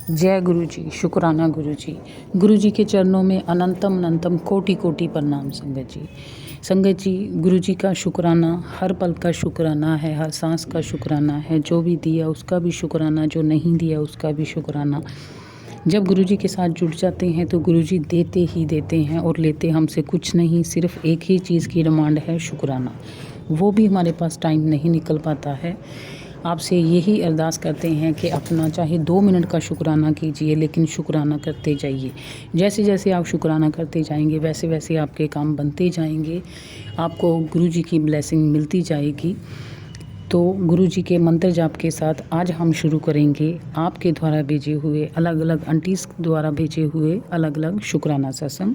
जय गुरु जी, शुक्राना गुरु जी। गुरु जी के चरणों में अनंतम अनंतम कोटि कोटि प्रणाम संगत जी। संगत जी, गुरु जी का शुक्राना हर पल का शुक्राना है, हर सांस का शुक्राना है। जो भी दिया उसका भी शुक्राना, जो नहीं दिया उसका भी शुक्राना। जब गुरु जी के साथ जुड़ जाते हैं तो गुरु जी देते ही देते हैं और लेते हमसे कुछ नहीं, सिर्फ एक ही चीज़ की डिमांड है, शुक्राना। वो भी हमारे पास टाइम नहीं निकल पाता है। आपसे यही अरदास करते हैं कि अपना चाहे 2 मिनट का शुक्राना कीजिए, लेकिन शुक्राना करते जाइए। जैसे जैसे आप शुक्राना करते जाएंगे वैसे वैसे आपके काम बनते जाएंगे, आपको गुरु जी की ब्लेसिंग मिलती जाएगी। तो गुरु जी के मंत्र जाप के साथ आज हम शुरू करेंगे आपके द्वारा भेजे हुए, अलग अलग आंटीज़ द्वारा भेजे हुए अलग अलग शुक्राना सत्संग।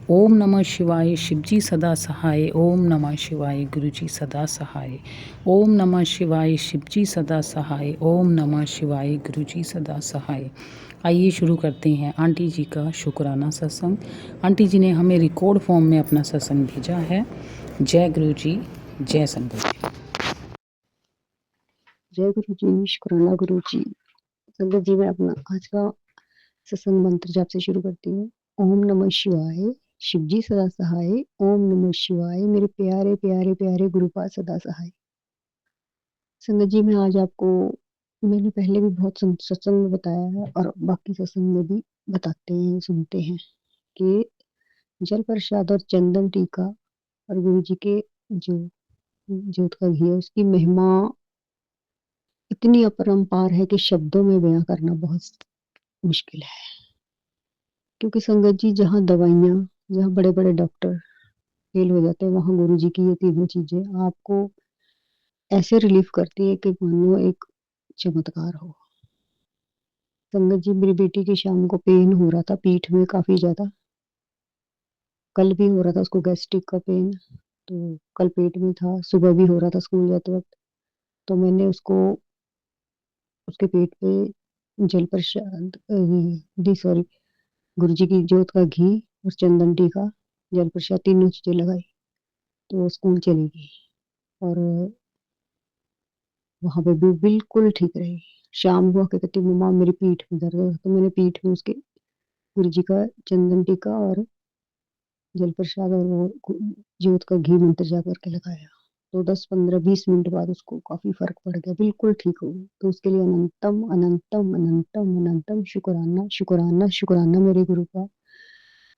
ओम नमः शिवाय, शिवजी सदा सहाय। ओम नमः शिवाय, गुरुजी सदा सहाय। ओम नमः शिवाय, शिवजी सदा सहाय। ओम नमः शिवाय, गुरुजी सदा सहाय। आइए शुरू करते हैं आंटी जी का शुक्राना सत्संग। आंटी जी ने हमें रिकॉर्ड फॉर्म में अपना सत्संग भेजा है। जय गुरु जी, जय संगत जी। जय गुरु जी, शुक्राना गुरु जी। संगत जी, मैं अपना आज का सत्संग मंत्र जाप से शुरू करती हूँ। ओम नमः शिवाय, शिवजी सदा सहाय। ओम नमः शिवाय, मेरे प्यारे प्यारे प्यारे गुरुपाद सदा सहाय। संगत जी, मैं आज आपको, मैंने पहले भी बहुत सत्संग में बताया है और बाकी सत्संग में भी बताते हैं, सुनते हैं कि जल प्रसाद और चंदन टीका और गुरु जी के जो ज्योत का घी है उसकी महिमा इतनी अपरंपार है कि शब्दों में बयां करना बहुत मुश्किल है। क्योंकि संगत जी, जहाँ दवाइयाँ, जहाँ बड़े बड़े डॉक्टर फेल हो जाते हैं, वहाँ गुरु जी की ये तीनों चीजें आपको ऐसे रिलीफ करती है कि मानो एक चमत्कार हो। संगत जी, मेरी बेटी की शाम को पेन हो रहा था पीठ में काफी ज्यादा। कल भी हो रहा था उसको गैस्ट्रिक का पेन, तो कल पेट में था, सुबह भी हो रहा था स्कूल जाते वक्त। तो मैंने उसको उसके पेट पे जल प्रसाद दी, सॉरी, गुरु जी की ज्योत का घी और चंदन टीका, जल प्रसाद, तीनों चीजें लगाई। तो वो स्कूल चली गई और वहां पे भी बिल्कुल ठीक रही। शाम हुआ के कहती मम्मा मेरी पीठ में दर्द है, तो मैंने पीठ में उसके गुरु जी का चंदन टीका और जल प्रसाद और वो ज्योत का घी मंत्र जा करके लगाया। तो 10 15 20 मिनट बाद उसको काफी फर्क पड़ गया, बिल्कुल ठीक हो गई। तो उसके लिए अनंतम अनंतम अनंतम अनंतम शुक्राना शुक्राना शुक्राना मेरे गुरु का,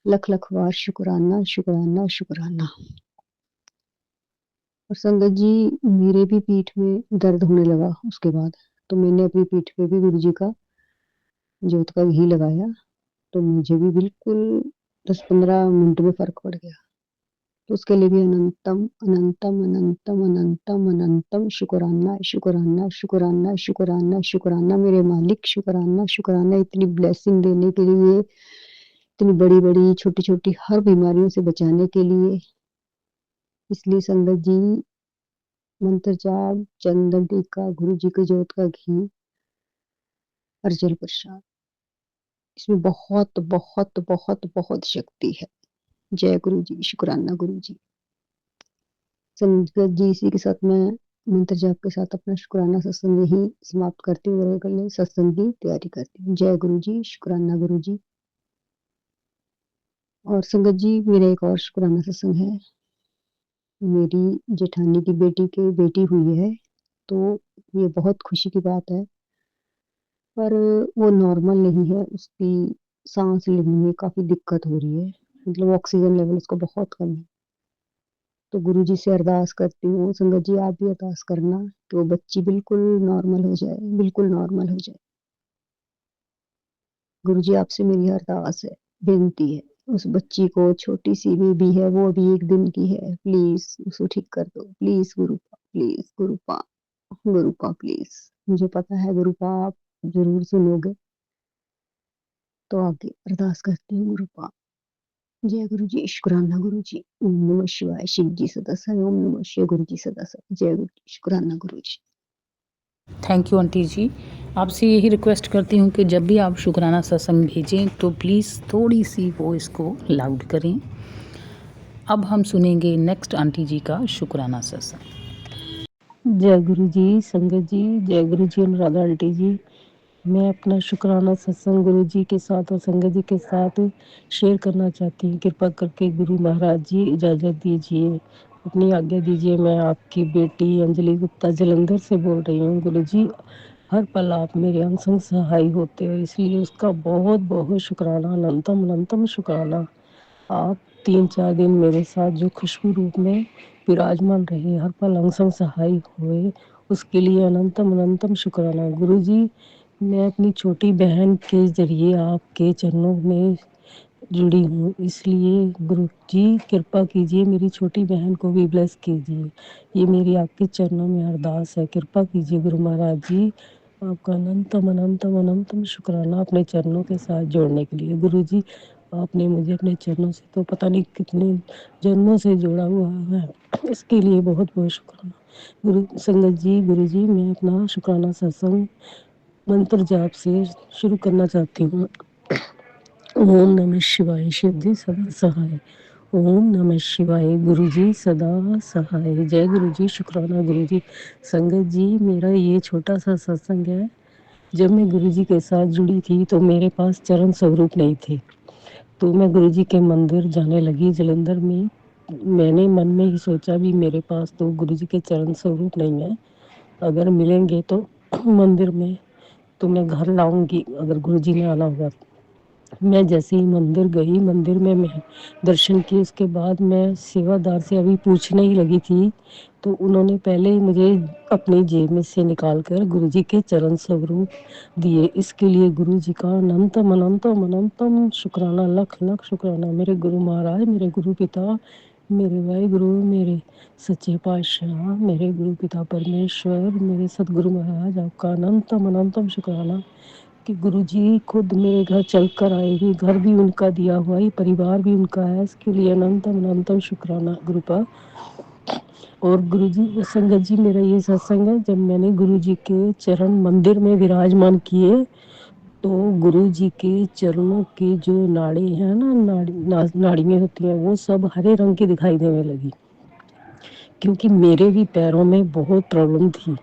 लख लख बार शुक्राना शुक्राना शुक्राना। और संगत जी, मेरे भी पीठ में दर्द होने लगा उसके बाद। तो मैंने अपनी पीठ पे भी गुरु जी का ज्योत का घी लगाया, तो मुझे भी बिल्कुल 10 15 मिनट में फर्क पड़ गया। तो उसके लिए भी अनंतम अनंतम अनंतम अनंतम अनंतम शुक्राना शुक्राना शुक्राना शुक्राना शुक्राना मेरे मालिक, शुक्राना शुक्राना इतनी ब्लेसिंग देने के लिए, इतनी बड़ी बड़ी छोटी छोटी हर बीमारियों से बचाने के लिए। इसलिए संगत जी, मंत्र जाप, चंदन टीका, गुरु जी की ज्योत का घी और जल प्रसाद, इसमें बहुत बहुत बहुत बहुत शक्ति है। जय गुरु जी, शुक्राना गुरु जी। संगत जी, इसी के साथ मैं मंत्र जाप के साथ अपना शुक्राना सत्संग यही समाप्त करती हूँ और अगले सत्संग की तैयारी करती हूँ। जय गुरु जी, शुक्राना गुरु जी। और संगत जी, मेरा एक और शुक्राना सत्संग है। मेरी जेठानी की बेटी के बेटी हुई है, तो ये बहुत खुशी की बात है। पर वो नॉर्मल नहीं है, उसकी सांस लेने में काफी दिक्कत हो रही है, मतलब ऑक्सीजन लेवल उसका बहुत कम है। तो गुरु जी से अरदास करती हूँ, संगत जी आप भी अरदास करना कि वो बच्ची बिल्कुल नॉर्मल हो जाए, बिल्कुल नॉर्मल हो जाए। गुरु जी आपसे मेरी अरदास है, बेनती है, उस बच्ची को, छोटी सी बेबी है वो, अभी 1 दिन की है, प्लीज उसको ठीक कर दो, प्लीज गुरुपा, प्लीज गुरुपा, गुरुपा प्लीज। मुझे पता है गुरुपा आप जरूर सुनोगे, तो आगे अरदास करती हूँ गुरुपा। जय गुरु जी, शुक्राना गुरु जी। ओम नमः शिवाय, शिव जी सदा सहाय। ओम नमः शिवाय, गुरु जी सदा सहाय। जय गुरु जी, शुक्राना गुरु जी। थैंक यू आंटी जी। आपसे यही रिक्वेस्ट करती हूँ कि जब भी आप शुक्राना सत्संग भेजें तो प्लीज़ थोड़ी सी वॉइस को लाउड करें। अब हम सुनेंगे नेक्स्ट आंटी जी का शुक्राना सत्संग। जय गुरु जी, संगत जी, जय गुरु जी, अनुराधा आंटी जी। मैं अपना शुक्राना सत्संग गुरु जी के साथ और संगत जी के साथ शेयर करना चाहती हूँ। कृपा करके गुरु महाराज जी इजाज़त दीजिए, अपनी आज्ञा दीजिए। मैं आपकी बेटी अंजलि गुप्ता जलंधर से बोल रही हूँ। गुरु जी, हर पल आप मेरे अंग संग सहाय होते हो, इसलिए उसका बहुत बहुत शुक्राना, अनंतम अनंतम शुक्राना। आप 3-4 दिन मेरे साथ जो खुशबू रूप में विराजमान रहे, हर पल अंग संग सहाय हुए, उसके लिए अनंतम अनंतम शुक्राना। गुरु जी, मैं अपनी छोटी बहन के ज़रिए आपके चरणों में जुड़ी हूँ, इसलिए गुरु जी कृपा कीजिए, मेरी छोटी बहन को भी ब्लेस कीजिए। ये मेरी आपके चरणों में अरदास है। कृपा कीजिए गुरु महाराज जी, आपका अनंतम अनंतम अनंतम शुक्राना अपने चरणों के साथ जोड़ने के लिए। गुरु जी, आपने मुझे अपने चरणों से तो पता नहीं कितने जन्मों से जोड़ा हुआ है, इसके लिए बहुत बहुत शुक्राना। गुरु संगत जी, गुरु जी, मैं अपना शुक्राना सत्संग मंत्र जाप से शुरू करना चाहती हूँ। ओम नमः शिवाय, शिव जी सदा सहाय। ओम नमः शिवाय, गुरु जी सदा सहाय। जय गुरु जी, शुक्राना गुरु जी। संगत जी, मेरा ये छोटा सा सत्संग है। जब मैं गुरु जी के साथ जुड़ी थी तो मेरे पास चरण स्वरूप नहीं थे, तो मैं गुरु जी के मंदिर जाने लगी जलंधर में। मैंने मन में ही सोचा भी मेरे पास तो गुरु जी के चरण स्वरूप नहीं है, अगर मिलेंगे तो मंदिर में तो मैं घर लाऊंगी अगर गुरु जी ने आना होगा। मैं जैसे ही मंदिर गई, मंदिर में मैं दर्शन किए, उसके बाद मैं सेवादार से अभी पूछने ही लगी थी, तो उन्होंने पहले ही मुझे अपनी जेब में से निकाल कर गुरु जी के चरण स्वरूप दिए। इसके लिए गुरु जी का अनंतम अनंतम अनंतम शुक्राना, लख लख शुक्राना। मेरे गुरु महाराज, मेरे गुरु पिता, मेरे वाहिगुरु, मेरे सच्चे पातशाह, मेरे गुरु पिता परमेश्वर, मेरे सतगुरु महाराज, आपका अनंतम अनंतम शुक्राना कि गुरु जी खुद मेरे घर चल कर आएगी। घर भी उनका दिया हुआ है, परिवार भी उनका है, इसके लिए अनंतम अनंतम शुक्राना गुरु का। और गुरु जी संगत जी, मेरा ये सत्संग है जब मैंने गुरु जी के चरण मंदिर में विराजमान किए, तो गुरु जी के चरणों के जो नाड़ी है ना, नाड़ियाँ होती हैं, वो सब हरे रंग की दिखाई देने लगी, क्योंकि मेरे भी पैरों में बहुत प्रॉब्लम थी।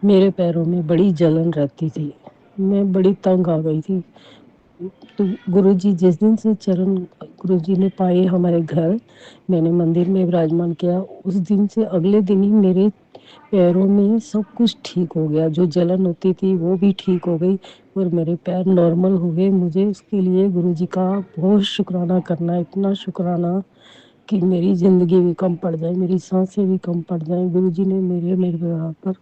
मेरे पैरों में बड़ी जलन रहती थी, मैं बड़ी तंग आ गई थी। तो गुरुजी जिस दिन से चरण गुरुजी ने पाए हमारे घर, मैंने मंदिर में विराजमान किया, उस दिन से अगले दिन ही मेरे पैरों में सब कुछ ठीक हो गया। जो जलन होती थी वो भी ठीक हो गई और मेरे पैर नॉर्मल हो गए। मुझे उसके लिए गुरुजी का बहुत शुक्राना करना है, इतना शुक्राना कि मेरी ज़िंदगी भी कम पड़ जाए, मेरी सांसें भी कम पड़ जाएं। गुरुजी ने मेरे परिवार पर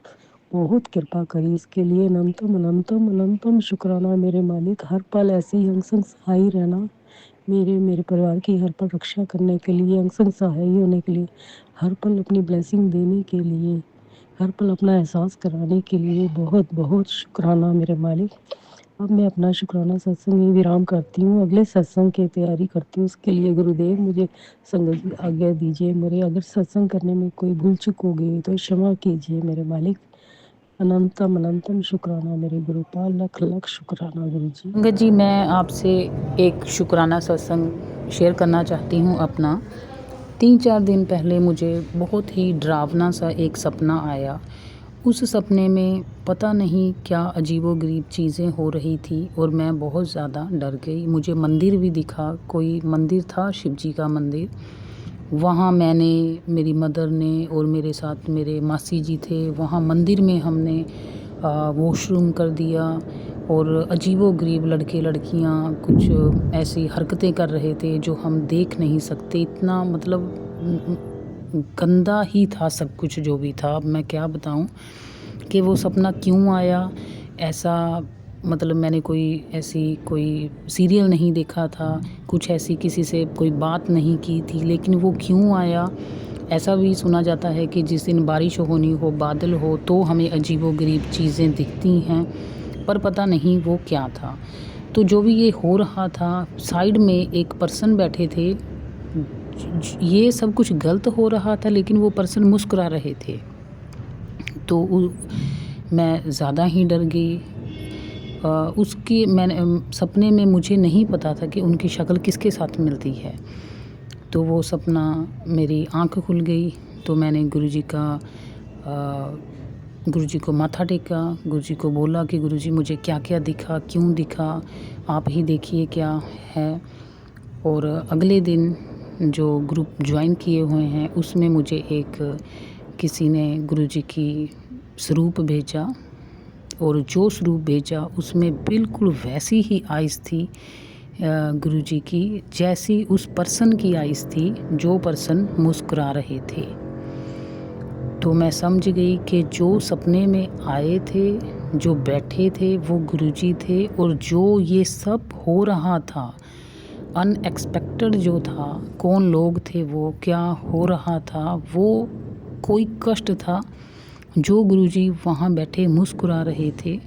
बहुत कृपा करी, इसके लिए अनंतम अनंतम अनंतम शुक्राना। मेरे मालिक, हर पल ऐसे ही अंग संग सहाय रहना, मेरे परिवार की हर पल रक्षा करने के लिए, अंग संग सहाय होने के लिए, हर पल अपनी ब्लेसिंग देने के लिए, हर पल अपना एहसास कराने के लिए बहुत बहुत शुक्राना मेरे मालिक। अब मैं अपना शुक्राना सत्संग में विराम करती हूँ, अगले सत्संग की तैयारी करती हूँ। उसके लिए गुरुदेव मुझे संगत जी आज्ञा दीजिए। मेरे अगर सत्संग करने में कोई भूल चूक हो गई तो क्षमा कीजिए मेरे मालिक। अनंतम अनंतम शुक्राना मेरे गुरुपाल, लख लख शुक्राना गुरु जी। संगत जी, मैं आपसे एक शुक्राना सत्संग शेयर करना चाहती हूँ अपना। 3-4 दिन पहले मुझे बहुत ही डरावना सा एक सपना आया। उस सपने में पता नहीं क्या अजीबोगरीब चीज़ें हो रही थी और मैं बहुत ज़्यादा डर गई। मुझे मंदिर भी दिखा, कोई मंदिर था, शिव जी का मंदिर। वहाँ मैंने, मेरी मदर ने और मेरे साथ मेरे मासी जी थे, वहाँ मंदिर में हमने वॉशरूम कर दिया और अजीबोगरीब लड़के लड़कियाँ कुछ ऐसी हरकतें कर रहे थे जो हम देख नहीं सकते। इतना मतलब गंदा ही था सब कुछ जो भी था। अब मैं क्या बताऊं कि वो सपना क्यों आया। ऐसा मतलब मैंने कोई सीरियल नहीं देखा था, कुछ ऐसी किसी से कोई बात नहीं की थी, लेकिन वो क्यों आया। ऐसा भी सुना जाता है कि जिस दिन बारिश होनी हो, बादल हो, तो हमें अजीबोगरीब चीज़ें दिखती हैं, पर पता नहीं वो क्या था। तो जो भी ये हो रहा था, साइड में एक पर्सन बैठे थे। ये सब कुछ गलत हो रहा था लेकिन वो पर्सन मुस्कुरा रहे थे। तो मैं ज़्यादा ही डर गई। मैंने सपने में मुझे नहीं पता था कि उनकी शक्ल किसके साथ मिलती है। तो वो सपना, मेरी आँख खुल गई तो मैंने गुरुजी का गुरुजी को माथा टेका, गुरुजी को बोला कि गुरुजी मुझे क्या क्या दिखा, क्यों दिखा, आप ही देखिए क्या है। और अगले दिन जो ग्रुप ज्वाइन किए हुए हैं उसमें मुझे एक किसी ने गुरुजी की स्वरूप भेजा, और जो स्वरूप भेजा उसमें बिल्कुल वैसी ही आइज़ थी गुरुजी की जैसी उस पर्सन की आइज़ थी जो पर्सन मुस्कुरा रहे थे। तो मैं समझ गई कि जो सपने में आए थे, जो बैठे थे, वो गुरुजी थे, और जो ये सब हो रहा था अनएक्सपेक्टेड जो था, कौन लोग थे वो, क्या हो रहा था, वो कोई कष्ट था जो गुरुजी वहाँ बैठे मुस्कुरा रहे थे।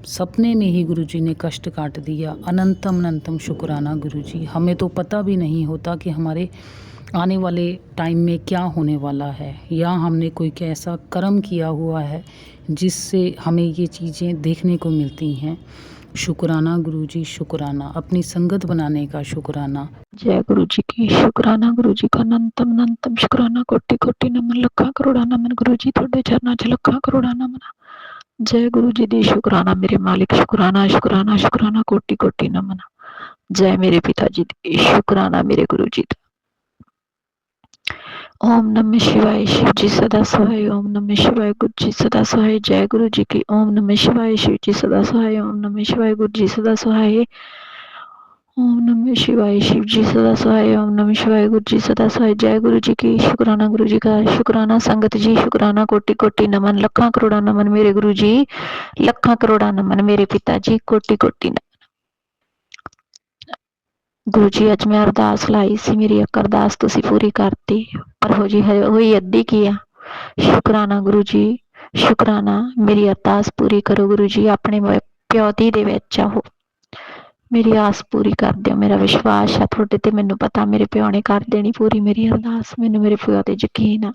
सपने में ही गुरुजी ने कष्ट काट दिया। अनंतम अनंतम शुक्राना गुरुजी। हमें तो पता भी नहीं होता कि हमारे आने वाले टाइम में क्या होने वाला है, या हमने कोई कैसा कर्म किया हुआ है जिससे हमें ये चीज़ें देखने को मिलती हैं। शुक्राना गुरुजी, शुक्राना। अपनी संगत बनाने का शुक्राना। जय गुरु जी की। शुक्राना गुरु जी का अनंतम अनंतम शुक्राना, कोटि कोटि नमन, लखा करोड़ा नमन गुरु जी थोड़े चरना च लखा करोड़ा नमन। जय गुरु जी दी शुक्राना मेरे मालिक, शुक्राना शुक्राना शुक्राना, कोटि कोटि नमन। जय मेरे पिताजी दी शुक्राना मेरे गुरु जी दा। ओम नमः शिवाय, शिव जी सदा सहाय। ओम नमः शिवाय, गुरु जी सदा सहाय। जय गुरु जी की। ओम नमः शिवाय, शिव जी सदा सहाय। ओम नमः शिवाय, गुरु जी सदा सहाय। ओम नमः शिवाय, शिव जी सदा सहाय। ओम नमः शिवाय, गुरु जी सदा सहाय। जय गुरु जी की। शुक्राना गुरु जी का। शुक्राना संगत जी, शुक्राना कोटि कोटि नमन, लखा करोड़ा नमन मेरे गुरु जी, लखा करोड़ा नमन मेरे पिताजी, कोटि कोटि नमन। गुरु जी अज मैं अरदास लाई सी, मेरी एक अरदास तुसी पूरी करती, पर हो जी हुई अद्धी की आ। शुक्राना गुरु जी, शुक्राना मेरी अरदास पूरी करो गुरु जी, अपने प्यो धी दे विच आहो, मेरी आस पूरी कर दिओ। मेरा विश्वास है तुहाडे ते, मैनूं पता मेरे प्यो ने कर देनी पूरी मेरी अरदास। मैनूं मेरे प्यो ते यकीन आ,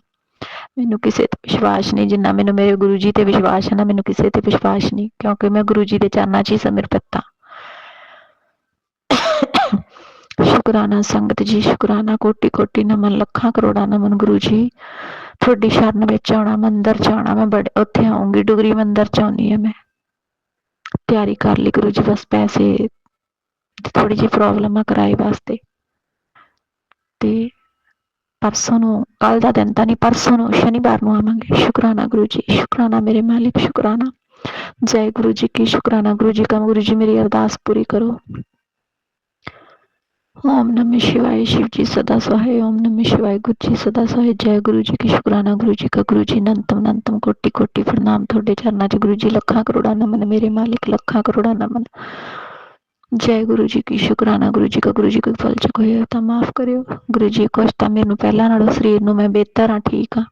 मैनूं किसे ते विश्वास नहीं, जिन्ना मैनूं मेरे गुरु जी ते विश्वास है ना, मैनूं किसे ते विश्वास नहीं, क्योंकि मैं गुरु जी दे चरनां च ही समर्पित हां। शुक्राना संगत जी, शुक्राना कोटि कोटि नमन, लखा करोड़ा नमन गुरु जी। थोड़ी शरण विच आउणा, मंदिर च आउणा, मैं बड़े उत्थे आऊंगी, डुगरी मंदिर च आउणी है मैं। तैयारी कर ली गुरु जी, बस पैसे थोड़ी जी प्रॉब्लम है किराए वास्ते, ते परसों नूं, कल दा दिन तां नहीं, परसों नूं शनिवार नूं आवांगे। शुक्राना गुरु जी, शुक्राना मेरे मालिक, शुक्राना। जय गुरु जी की। शुक्राना गुरु जी का। गुरु जी मेरी अरदास पूरी करो। ओम नमः शिवाय, शिव जी सदा सहाय। ओम नमः शिवाय, गुरु जी सदा सहाय। जय गुरु जी की। शुक्राना गुरु जी का। गुरु जी अनंतम अनंतम कोटि कोटि प्रणाम थोड़े चरनां च गुरु जी, लखा करोड़ा नमन मेरे मालिक, लखा करोड़ा नमन। जय गुरु जी की। शुक्राना गुरु जी का। गुरु जी कोई फल चुक होया तां माफ करियो गुरु जी, कुछ तां मैनूं पहलां नालों शरीर नूं मैं बेहतर हां, ठीक हां,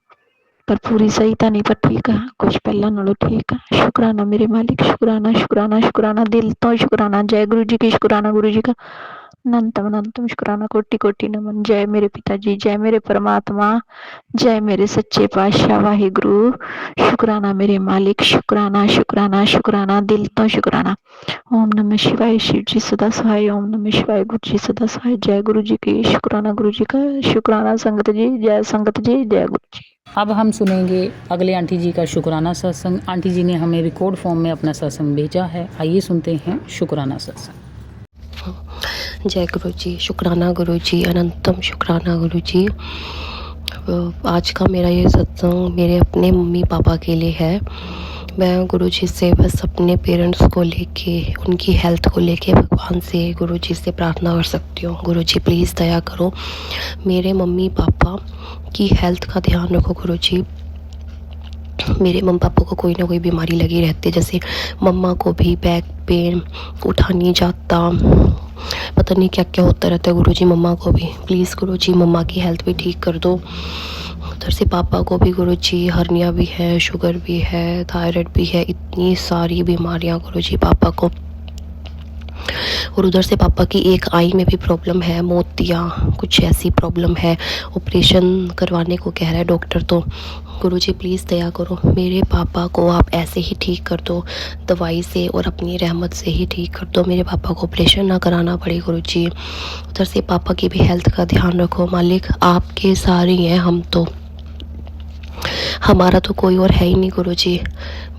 पर पूरी सही तां नहीं, पर ठीक हां, कुछ पहलां नालों ठीक हां। शुक्राना मेरे मालिक, शुक्राना शुक्राना शुक्राना, दिल तो शुक्राना। जय गुरु जी की। शुक्राना गुरु जी का अनंतम अनंतम शुक्राना, कोटि कोटि नमन। जय मेरे पिताजी, जय मेरे परमात्मा, जय मेरे सच्चे पातशाह वाहिगुरु। शुक्राना मेरे मालिक, शुक्राना शुक्राना शुक्राना, दिल तो शुक्राना। ओम नमः शिवाय, शिव जी सदा सहाय। ओम नमः शिवाय, गुरु जी सदा सहाय। जय गुरु जी की। शुक्राना गुरु जी का। शुक्राना संगत जी, जय संगत जी, जय गुरु जी। अब हम सुनेंगे अगले आंटी जी का शुक्राना सत्संग। आंटी जी ने हमें रिकॉर्ड फॉर्म में अपना सत्संग भेजा है, आइए सुनते हैं शुक्राना सत्संग। जय गुरु जी। शुक्राना गुरु जी, अनंतम शुक्राना गुरु जी। आज का मेरा ये सत्संग मेरे अपने मम्मी पापा के लिए है। मैं गुरु जी से बस अपने पेरेंट्स को लेके, उनकी हेल्थ को लेके भगवान से, गुरु जी से प्रार्थना कर सकती हूँ। गुरु जी प्लीज़ दया करो, मेरे मम्मी पापा की हेल्थ का ध्यान रखो गुरु जी। मेरे मम्मी पापा को कोई ना कोई बीमारी लगी रहती है, जैसे मम्मा को भी बैक पेन, उठा नहीं जाता, पता नहीं क्या क्या होता रहता है गुरु जी। मम्मा को भी प्लीज़ गुरु जी मम्मा की हेल्थ भी ठीक कर दो। उधर से पापा को भी गुरु जी हर्निया भी है, शुगर भी है, थायराइड भी है, इतनी सारी बीमारियां गुरु जी पापा को। और उधर से पापा की एक आई में भी प्रॉब्लम है, मोतियाँ कुछ ऐसी प्रॉब्लम है, ऑपरेशन करवाने को कह रहा है डॉक्टर। तो गुरु जी प्लीज़ दया करो, मेरे पापा को आप ऐसे ही ठीक कर दो, दवाई से और अपनी रहमत से ही ठीक कर दो, मेरे पापा को ऑपरेशन ना कराना पड़े गुरु जी। उधर से पापा की भी हेल्थ का ध्यान रखो मालिक, आपके सारे हैं हम तो, हमारा तो कोई और है ही नहीं गुरुजी।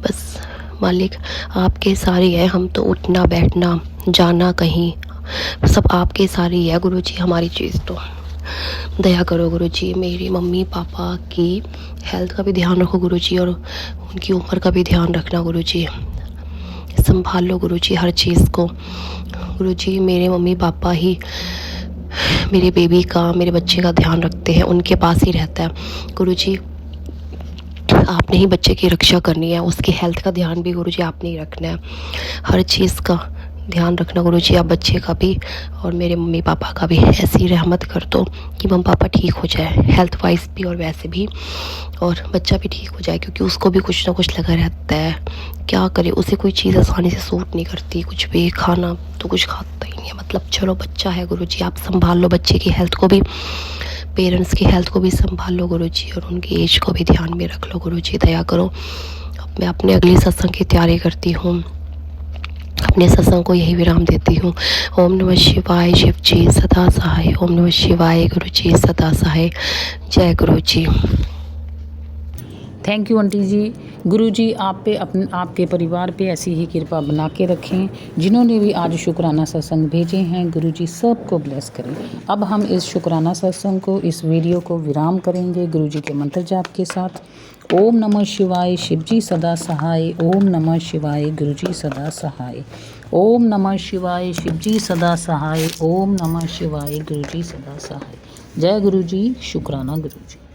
बस मालिक आपके सारे है, हम तो उठना बैठना जाना कहीं सब आपके सारे ही है गुरुजी। हमारी चीज़ तो दया करो गुरुजी, मेरी मम्मी पापा की हेल्थ का भी ध्यान रखो गुरुजी, और उनकी उम्र का भी ध्यान रखना गुरुजी। संभाल लो गुरुजी हर चीज़ को गुरुजी। मेरे मम्मी पापा ही मेरे बेबी का, मेरे बच्चे का ध्यान रखते हैं, उनके पास ही रहता है गुरुजी। आपने ही बच्चे की रक्षा करनी है, उसकी हेल्थ का ध्यान भी गुरुजी आपने ही रखना है। हर चीज़ का ध्यान रखना गुरुजी आप, बच्चे का भी और मेरे मम्मी पापा का भी। ऐसी रहमत कर दो कि मम्मी पापा ठीक हो जाए, हेल्थ वाइज भी और वैसे भी, और बच्चा भी ठीक हो जाए, क्योंकि उसको भी कुछ ना कुछ लगा रहता है। क्या करे, उसे कोई चीज़ आसानी से सूट नहीं करती, कुछ भी खाना तो कुछ खाता ही नहीं है। मतलब चलो बच्चा है गुरुजी, आप संभाल लो बच्चे की हेल्थ को भी, पेरेंट्स की हेल्थ को भी संभाल लो गुरुजी, और उनकी एज को भी ध्यान में रख लो गुरुजी। दया करो। अब मैं अपने अगले सत्संग की तैयारी करती हूँ, अपने सत्संग को यही विराम देती हूँ। ओम नमः शिवाय, शिव जी सदा सहाय। ओम नमः शिवाय, गुरु जी सदा सहाय। जय गुरु जी। थैंक यू आंटी जी। गुरु जी आप पे आपके परिवार पे ऐसी ही कृपा बना के रखें। जिन्होंने भी आज शुक्राना सत्संग भेजे हैं, गुरु जी सबको ब्लेस करें। अब हम इस शुक्राना सत्संग को, इस वीडियो को विराम करेंगे गुरु जी के मंत्र जाप के साथ। ओम नमः शिवाय, शिव जी सदा सहाय। ओम नमः शिवाय, गुरु जी सदा सहाय। ओम नमः शिवाय, शिव जी सदा सहाय। ओम नमः शिवाय, गुरु जी सदा सहाय। जय गुरु जी। शुक्राना गुरु जी।